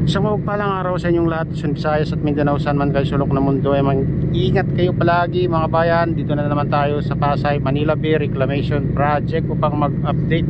Isang mapagpalang araw sa inyong lahat, Luzon, Visayas at Mindanao, saan man kayo sulok ng mundo. Ingat kayo palagi mga bayan. Dito na naman tayo sa Pasay, Manila Bay Reclamation Project upang mag-update.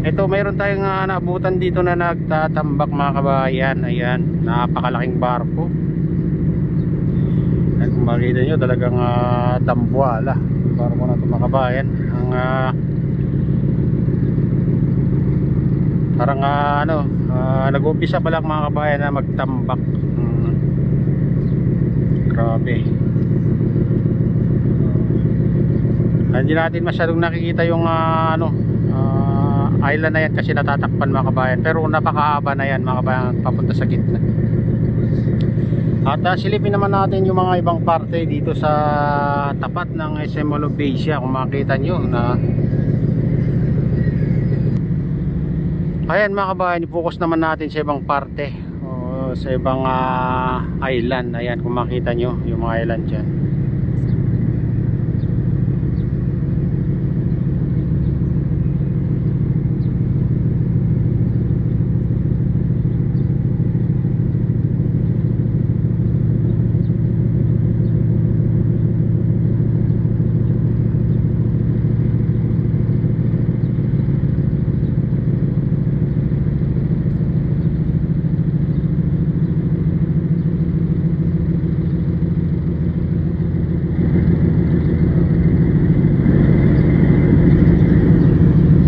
Ito, mayroon tayong naabutan dito na nagtatambak mga kabayan. Ayan, napakalaking barko. At kung makikita nyo, talagang dambuala barko na ito mga kabayan. Ang parang nag-umpisa pa lang mga kabayan na magtambak. Grabe. Hindi natin masyadong nakikita yung island na yan kasi natatakpan mga kabayan, pero napakaaba na yan mga kabayan papunta sa gitna. At silipin naman natin yung mga ibang parte dito sa tapat ng SM Mall of Asia. Kung makita nyo na ayan mga kabayan, i-focus naman natin sa ibang parte o sa ibang island. Ayan, kung makita nyo yung mga island dyan.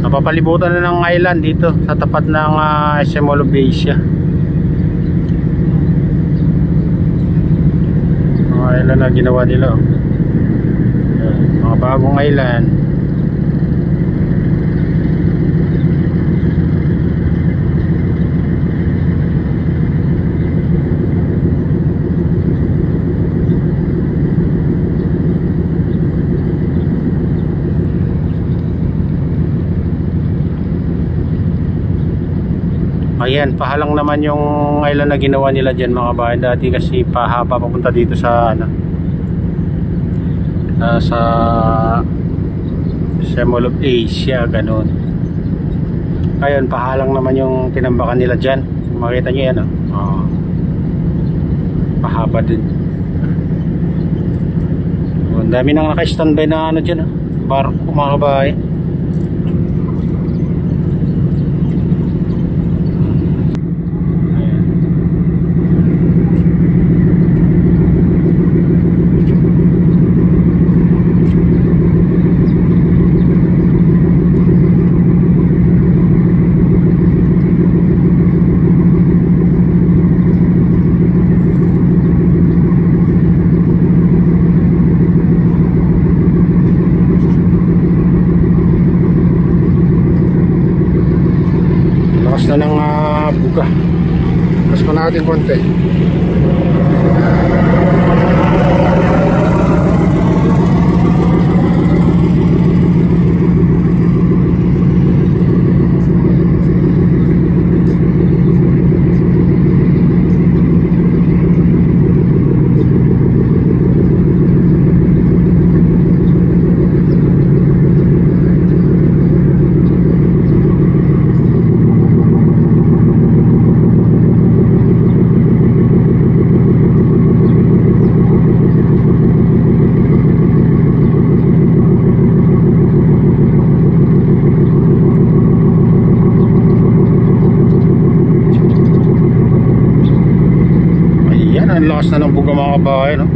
Napapalibutan na ng island dito sa tapat ng SM Mall of Asia. Mga island na ginawa nila. Mga bagong island. Ayan, pahalang naman yung island na ginawa nila dyan mga kabayan. Dati kasi pahaba papunta dito sa sa Mall of Asia, ganun. Ayun, pahalang naman yung tinambakan nila dyan. Makita nyo yan, pahaba din. Ang dami nang naka-standby na dyan, barko mga kabayan. Na ng buga. Mas pa natin konti. Ang lakas na ng buga mga kabahay, no?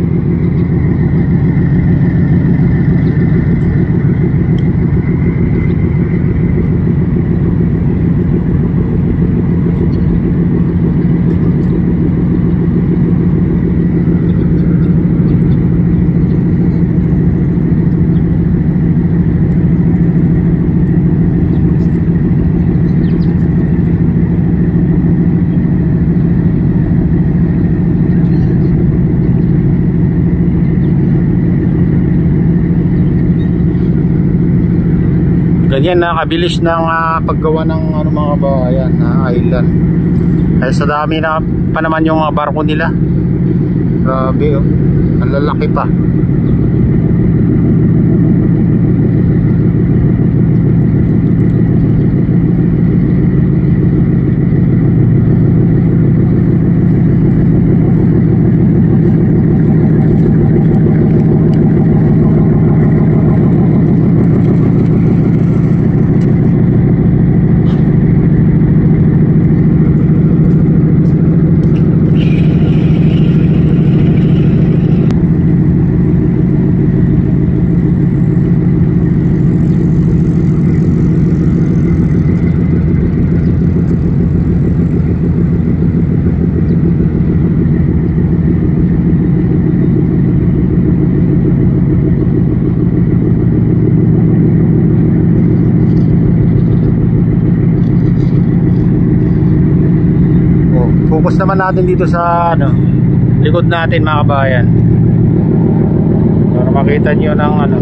Ganyan nakabilis ng paggawa ng mga kabayan na island. Ay sa dami na pa naman yung mga barko nila. Grabe, ang lalaki pa. Focus naman natin dito sa ano, likod natin mga kabayan, para makita nyo ng ano.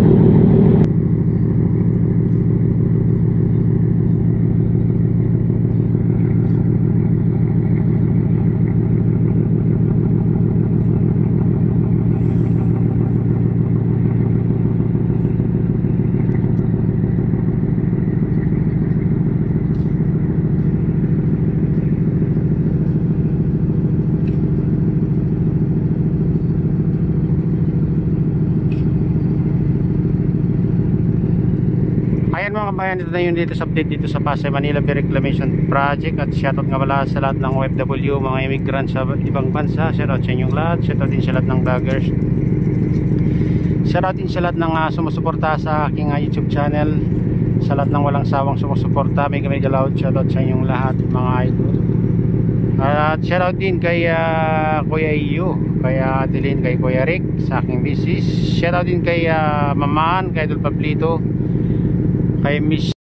Ayan mga kabayan, ito na yun dito sa update dito sa Pasay Manila Bay Reclamation Project. At shoutout nga pala sa lahat ng OFW, mga immigrants sa ibang bansa. Shoutout sa inyong lahat. Shoutout din sa lahat ng vloggers. Shoutout din sa lahat ng sumusuporta sa aking YouTube channel. Sa lahat ng walang sawang sumusuporta, mega loud shoutout sa inyong lahat mga idol. At shoutout din kay Kuya Iyo, kay Adeline, kay Kuya Rick sa aking business. Shoutout din kay Maman, kay Idol Pablito, kay Miss